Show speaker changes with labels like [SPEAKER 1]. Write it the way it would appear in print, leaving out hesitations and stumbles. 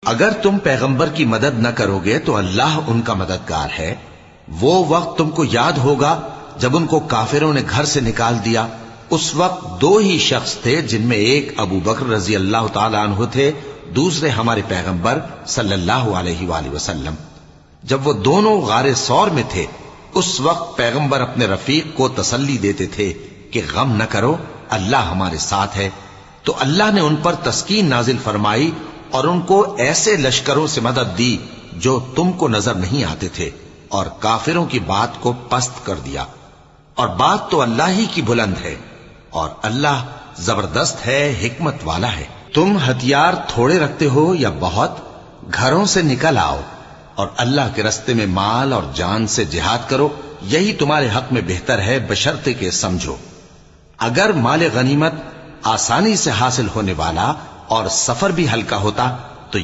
[SPEAKER 1] اگر تم پیغمبر کی مدد نہ کرو گے تو اللہ ان کا مددگار ہے۔ وہ وقت تم کو یاد ہوگا جب ان کو کافروں نے گھر سے نکال دیا۔ اس وقت دو ہی شخص تھے، جن میں ایک ابو بکر رضی اللہ تعالی عنہ تھے، دوسرے ہمارے پیغمبر صلی اللہ علیہ وآلہ وسلم۔ جب وہ دونوں غار ثور میں تھے، اس وقت پیغمبر اپنے رفیق کو تسلی دیتے تھے کہ غم نہ کرو، اللہ ہمارے ساتھ ہے۔ تو اللہ نے ان پر تسکین نازل فرمائی اور ان کو ایسے لشکروں سے مدد دی جو تم کو نظر نہیں آتے تھے، اور کافروں کی بات کو پست کر دیا۔ اور بات تو اللہ ہی کی بلند ہے، اور اللہ زبردست ہے، حکمت والا ہے۔ تم ہتھیار تھوڑے رکھتے ہو یا بہت، گھروں سے نکل آؤ اور اللہ کے رستے میں مال اور جان سے جہاد کرو، یہی تمہارے حق میں بہتر ہے، بشرطے کہ سمجھو۔ اگر مال غنیمت آسانی سے حاصل ہونے والا اور سفر بھی ہلکا ہوتا تو